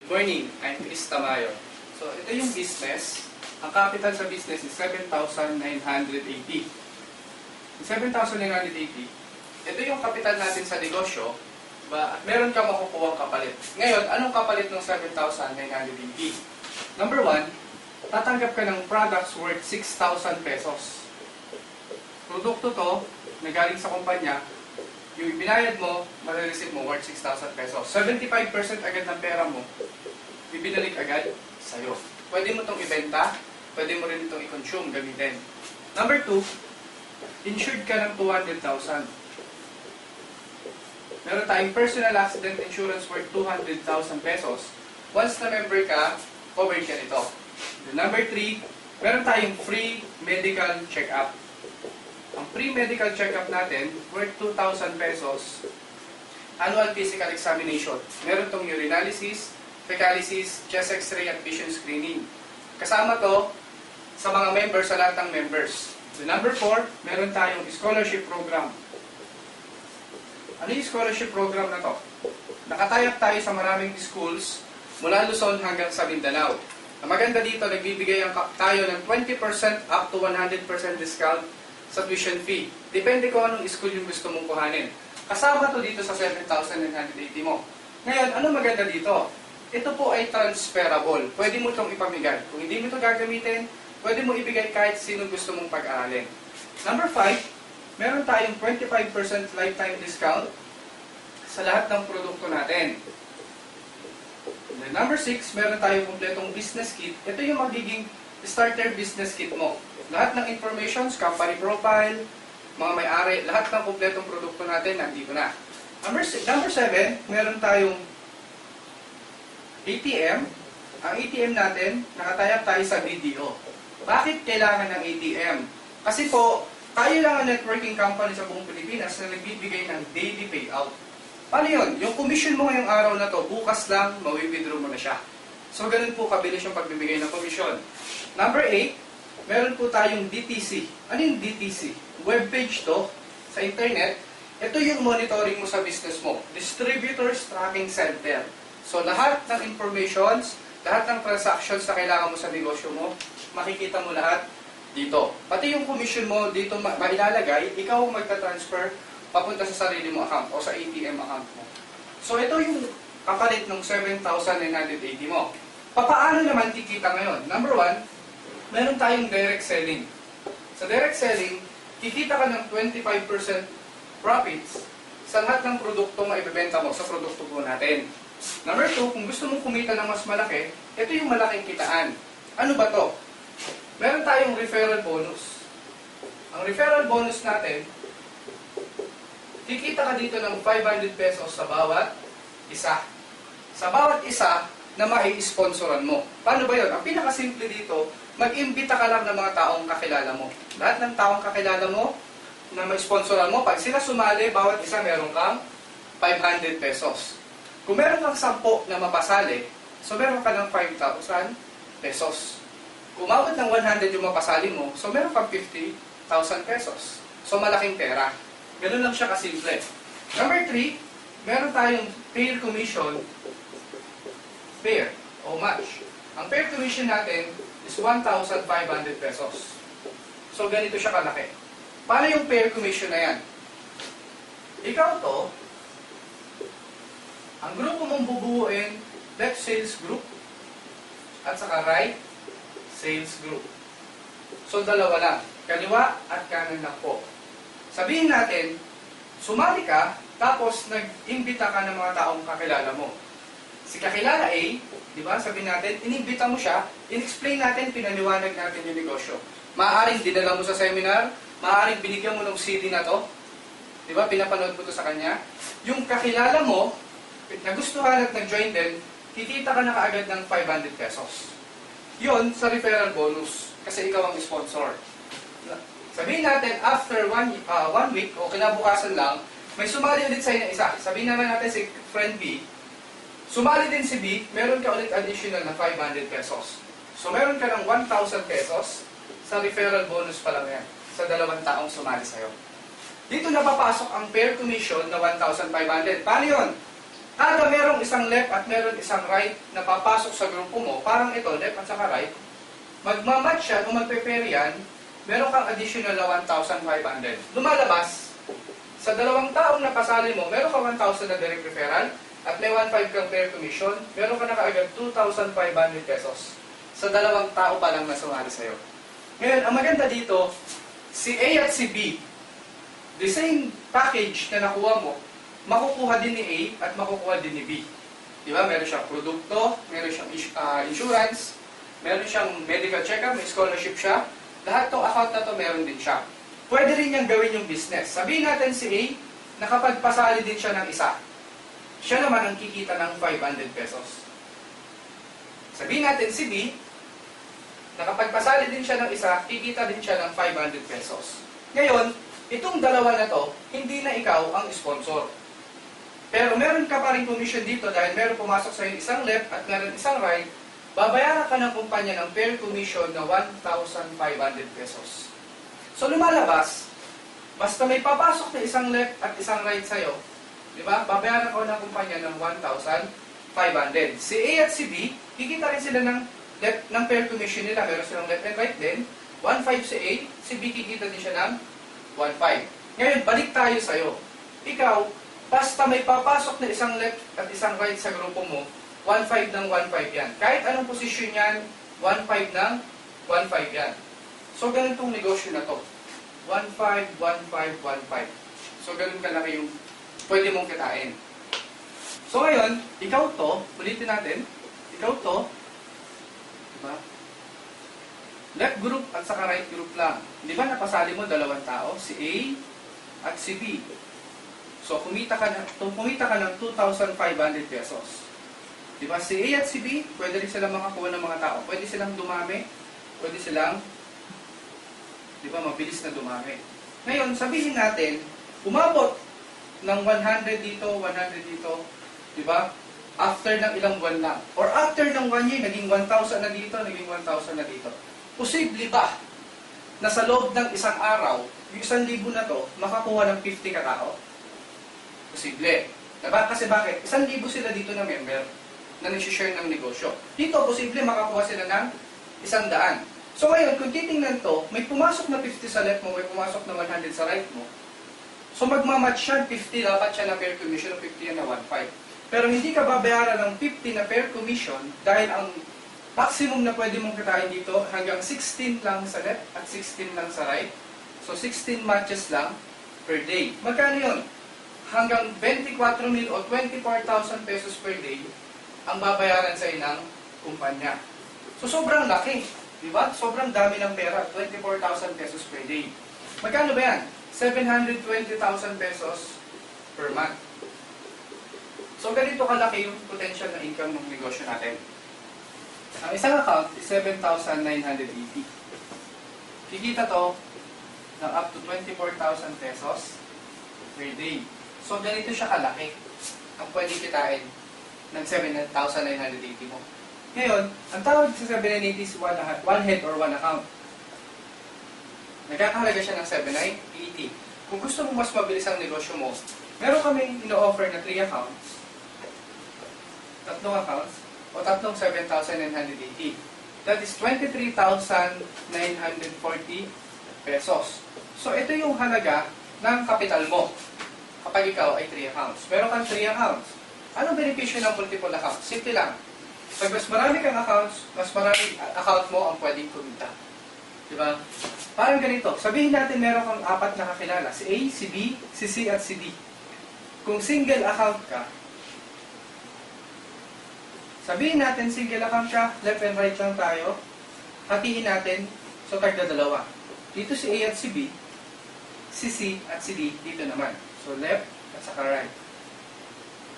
Morning, I'm Chris Tamayo. So, ito yung business. Ang capital sa business is 7,980. Yung 7,980, ito yung capital natin sa negosyo, at meron ka makukuha kapalit. Ngayon, anong kapalit ng 7,980? Number 1, tatanggap ka ng products worth 6,000 pesos. Produkto to, na galing sa kumpanya, yung ibinayad mo, marireceive mo worth 6,000 pesos. 75% agad ng pera mo, ibinalik agad sa'yo. Pwede mo itong ibenta, pwede mo rin itong i-consume, gamitin. Number 2, insured ka ng 200,000. Meron tayong personal accident insurance worth 200,000 pesos. Once na member ka, covered ka nito. Number 3, meron tayong free medical check-up. Ang free medical check-up natin, worth 2,000 pesos, annual physical examination. Meron tong urinalysis, fecalysis, chest x-ray at vision screening. Kasama to sa mga members, sa lahat ng members. So, number 4, meron tayong scholarship program. Ano yung scholarship program na to? Nakatayap tayo sa maraming schools mula Luzon hanggang sa Mindanao. Ang maganda dito, nagbibigay tayo ng 20% up to 100% discount sa tuition fee. Depende kung anong school yung gusto mong kuhanin. Kasama to dito sa 7,980 mo. Ngayon, ano maganda dito? Ito po ay transferable. Pwede mo itong ipamigay. Kung hindi mo ito gagamitin, pwede mo ibigay kahit sino gusto mong pag-aralin. Number 5, meron tayong 25% lifetime discount sa lahat ng produkto natin. And then number 6, meron tayong kompletong business kit. Ito yung magiging starter business kit mo. Lahat ng informations, company profile, mga may-ari, lahat ng kompletong produkto natin nandito na. Number 7, meron tayong ATM. Ang ATM natin, nakatayap tayo sa BDO. Bakit kailangan ng ATM? Kasi po, tayo lang ang networking company sa buong Pilipinas na nagbibigay ng daily payout. Paano yun? Yung commission mo ngayong araw na to, bukas lang, mawi-withdraw mo na siya. So, ganun po kabilis yung pagbibigay ng commission. Number 8, meron po tayong DTC. Ano yung DTC? Webpage to, sa internet. Ito yung monitoring mo sa business mo. Distributors Tracking Center. So, lahat ng informations, lahat ng transactions na kailangan mo sa negosyo mo, makikita mo lahat dito. Pati yung commission mo dito mailalagay, ikaw ang magta-transfer papunta sa sarili mo account o sa ATM account mo. So, ito yung kapalit ng 7,980 mo. Paano naman kikita ngayon? Number 1, meron tayong direct selling. Sa direct selling, kikita ka ng 25% profits sa lahat ng produkto na ibebenta mo sa produkto po natin. Number 2, kung gusto mong kumita ng mas malaki, ito yung malaking kitaan. Ano ba to? Meron tayong referral bonus. Ang referral bonus natin, kikita ka dito ng 500 pesos sa bawat isa. Sa bawat isa na mai-sponsoran mo. Paano ba yun? Ang pinakasimple dito, mag-imbita ka lang ng mga taong kakilala mo. Lahat ng taong kakilala mo na ma-sponsoran mo, pag sila sumali, bawat isa meron kang 500 pesos. Kung meron kang 10 na mapasali, so meron ka ng 5,000 pesos. Kung umabot ng 100 yung mapasali mo, so meron kang 50,000 pesos. So malaking pera. Ganun lang siya kasimple. Number 3, meron tayong pair commission, pair o match. Ang pair commission natin is 1,500 pesos. So, ganito siya kalaki. Paano yung pair commission na yan? Ikaw to, ang grupo mong bubuuin, left sales group, at saka right sales group. So, dalawa lang. Kaliwa at kanan lang po. Sabihin natin, sumali ka, tapos nag-imbita ka ng mga taong kakilala mo. Si kakilala A, di ba, sabihin natin, inimbita mo siya, in-explain natin, pinaliwanag natin yung negosyo. Maaaring dinala mo sa seminar, maaaring binigyan mo ng CD na to, di ba, pinapanood mo to sa kanya. Yung kakilala mo, nagustuhan at nag-join din, kikita ka na kaagad ng 500 pesos. Yun sa referral bonus, kasi ikaw ang sponsor. Sabihin natin, after one week o kinabukasan lang, may sumali ulit sa'yo na isa. Sabihin naman natin si friend B, sumali din si B, meron ka ulit additional na 500 pesos. So, meron ka ng 1,000 pesos sa referral bonus pa lang yan, sa dalawang taong sumali sa'yo. Dito napapasok ang pair commission na 1,500. Paano yun? Kada merong isang left at meron isang right na papasok sa grupo mo, parang ito, left at saka right, magmamatch yan o magpe-pair yan, meron kang additional na 1,500. Lumalabas, sa dalawang taong napasali mo, meron ka 1,000 na direct referral at may 1,500 kang pair commission, meron ka na kaagad 2,500 pesos sa dalawang tao pa lang na sumali sa'yo. Ngayon, ang maganda dito, si A at si B, the same package na nakuha mo, makukuha din ni A at makukuha din ni B. Diba? Meron siyang produkto, meron siyang insurance, meron siyang medical check-up, may scholarship siya. Lahat ng account na to meron din siya. Pwede rin niyang gawin yung business. Sabihin natin si A, nakapagpasali din siya ng isa. Siya naman ang kikita ng 500 pesos. Sabihin natin si B, nakapagpasali din siya ng isa, kikita din siya ng 500 pesos. Ngayon, itong dalawa na to, hindi na ikaw ang sponsor. Pero meron ka pa rin commission dito dahil meron pumasok sa isang left at meron isang right, babayaran ka ng kumpanya ng pair commission na 1,500 pesos. So lumalabas, basta may papasok na isang left at isang right sa'yo, di ba? Babayaran ko ng kumpanya ng 1,500. Si A at si B, kikita rin sila ng pair commission nila. Meron silang left and right din. 1,500 si A, si B kikita din siya ng 1,500. Ngayon, balik tayo sa'yo. Ikaw, basta may papasok na isang left at isang right sa grupo mo, 1,500 ng 1,500 yan. Kahit anong posisyon yan, 1,500 ng 1,500 yan. So, ganitong negosyo na to. 1,500, 1,500, 1,500. So, ganun kalaki yung pwede mong kitain. So, ngayon, ikaw to, ulitin natin, ikaw to, diba? Left group at saka right group lang. Di ba napasali mo dalawang tao, si A at si B. So, kumita ka ng 2,500 pesos. Di ba? Si A at si B, pwede rin silang makakuha ng mga tao. Pwede silang dumami, pwede silang, di ba, mabilis na dumami. Ngayon, sabihin natin, umabot ng 100 dito, 100 dito, di ba? After ng ilang buwan lang. Or after ng 1 year, naging 1,000 na dito, naging 1,000 na dito. Posible ba na sa loob ng isang araw, yung 1,000 na to, makakuha ng 50 katao? Posible. Diba? Kasi bakit? 1,000 sila dito na member na nag-share ng negosyo. Dito, posible makakuha sila ng 100. So ngayon, kung titingnan to, may pumasok na 50 sa left mo, may pumasok na 100 sa right mo. So magmamatch yan, 50 dapat siya na pair commission, 50 yan na 1,500. Pero hindi ka babayaran ng 50 na pair commission dahil ang maximum na pwede mong kitain dito hanggang 16 lang sa left at 16 lang sa right. So 16 matches lang per day. Magkano yun? Hanggang 24,000 o 24,000 pesos per day ang babayaran sa ng kumpanya. So sobrang laki, di ba? Sobrang dami ng pera, 24,000 pesos per day. Magkano ba yan? 720,000 pesos per month. So ganito kalaki yung potential na income ng negosyo natin. Ang isang account is 7,980. Kikita to ng up to 24,000 pesos per day. So ganito siya kalaki ang pwede kitain ng 7,980 mo. Ngayon, ang tawag sa 7,980 is one head or one account. Nagkakahalaga siya ng 7,980. Kung gusto mo mas mabilis ang negosyo mo, meron kami ino-offer na 3 accounts, tatlong accounts, o tatlong 7,980. That is 23,940 pesos. So ito yung halaga ng kapital mo kapag ikaw ay 3 accounts. Meron kang 3 accounts. Anong benepisyo ng multiple accounts? Simple lang. Pag mas marami kang accounts, mas marami account mo ang pwedeng kumita. Diba? Parang ganito. Sabihin natin meron kang 4 na kakilala. Si A, si B, si C at si D. Kung single account ka, sabihin natin single account ka, left and right lang tayo, hatiin natin, so tagda-2. Dito si A at si B, si C at si D, dito naman. So left at saka right.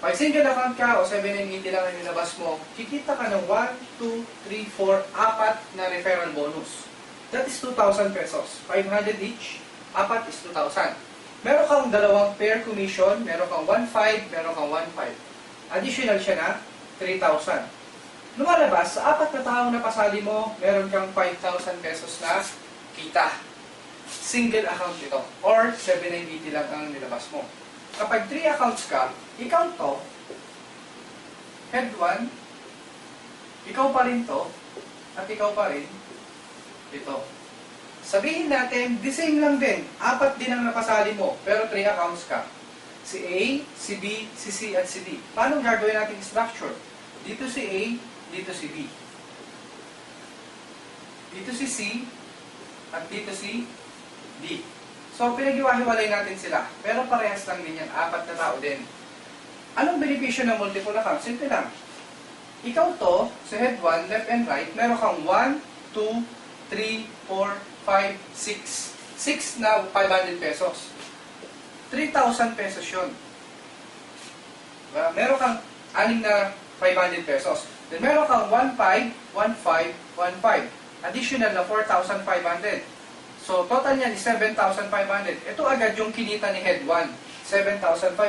Pag single account ka o 7,980 lang ang nilabas mo, kikita ka ng 1, 2, 3, 4, 4 na referral bonus. That is 2,000 pesos. 500 each, 4 is 2,000. Meron kang 2 pair commission, meron kang 1,500, meron kang 1,500. Additional siya na 3,000. Lumalabas, sa 4 na taong napasali mo, meron kang 5,000 pesos na kita. Single account ito. Or 7,980 lang ang nilabas mo. Kapag 3 accounts ka, ikaw to, head 1, ikaw pa rin to, at ikaw pa rin ito. Sabihin natin, the same lang din. 4 din ang napasali mo, pero 3 accounts ka. Si A, si B, si C, at si D. Paano gagawin natin structure? Dito si A, dito si B. Dito si C, at dito si D. So, pinag-iwahiwalay natin sila. Pero parehas lang din yan. 4 na tao din. Anong benepisyo ng multiple account? Simple lang. Ikaw to, sa head 1, left and right, meron kang 1, 2, 3, 4, 5, 6. 6 na 500 pesos. 3,000 pesos yun. Diba? Meron kang 6 na 500 pesos. Then meron kang 1,500, 1,500, 1,500. Additional na 4,500. So, total niyan is 7,500. Ito agad yung kinita ni head 1. 7,500.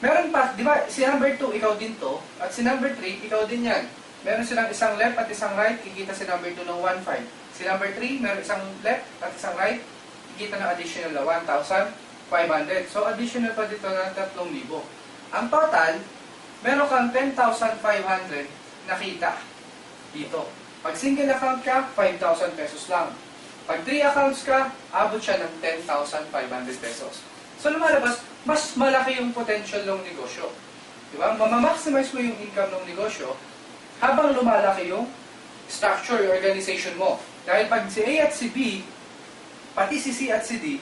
Meron pa, di ba, si number 2, ikaw din to. At si number 3, ikaw din yan. Meron silang isang left at isang right, kikita si number 2 ng 1,500. Si number 3, meron isang left at isang right, kikita ng additional na 1,500. So, additional pa dito na 3,000. Ang total, meron kang 10,500 nakita dito. Pag single account ka, 5,000 pesos lang. Pag 3 accounts ka, abot siya ng 10,500 pesos. So, lumalabas, mas malaki yung potential ng negosyo. Diba? Mamamaximize mo yung income ng negosyo habang lumalaki yung structure, yung organization mo. Dahil pag si A at si B, pati si C at si D,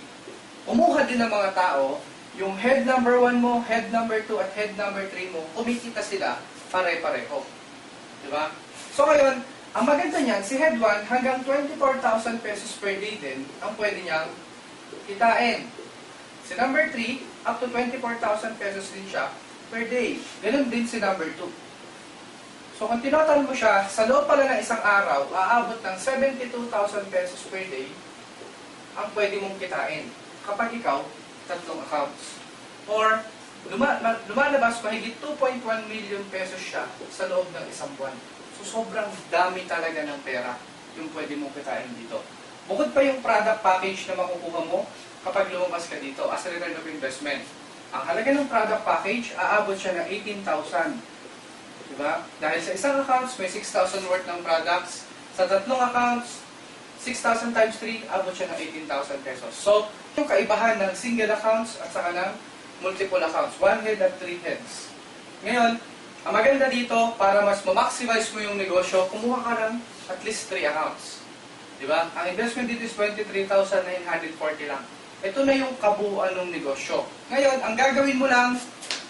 umuha din ng mga tao, yung head number 1 mo, head number 2, at head number 3 mo, kumikita sila pare-pareho. Diba? So ngayon, ang maganda niyan, si head 1 hanggang 24,000 pesos per day din ang pwede niyang kitain. Si number 3, up to 24,000 pesos din siya per day. Ganun din si number 2. So kung tinotal mo siya, sa loob pala ng isang araw, aabot ng 72,000 pesos per day ang pwede mong kitain kapag ikaw 3 accounts. Or lumalabas mahigit 2.1 million pesos siya sa loob ng isang buwan. So sobrang dami talaga ng pera yung pwede mong kitain dito. Bukod pa yung product package na makukuha mo kapag lumabas ka dito as a return of investment. Ang halaga ng product package, aabot siya ng 18,000. Diba? Dahil sa isang accounts, may 6,000 worth ng products. Sa 3 accounts, 6,000 times 3, abot siya ng 18,000 pesos. So, yung kaibahan ng single accounts at saka ng multiple accounts. 1 head at 3 heads. Ngayon, ang maganda dito, para mas ma-maximize mo yung negosyo, kumuha ka ng at least 3 accounts. Diba? Ang investment dito is 23,940 lang. Ito na yung kabuuan ng negosyo. Ngayon, ang gagawin mo lang,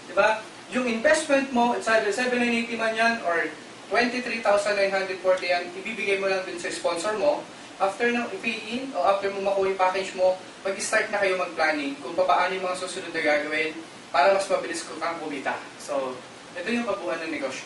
diba? Yung investment mo, it's either 7,980 man yan or 23,940 yan, ibibigay mo lang din sa sponsor mo. After ng i-pay-in o after mo makuha yung package mo, mag-start na kayo mag-planning kung paano yung mga susunod na gagawin para mas mabilis kang kumita. So, ito yung kabuuan ng negosyo.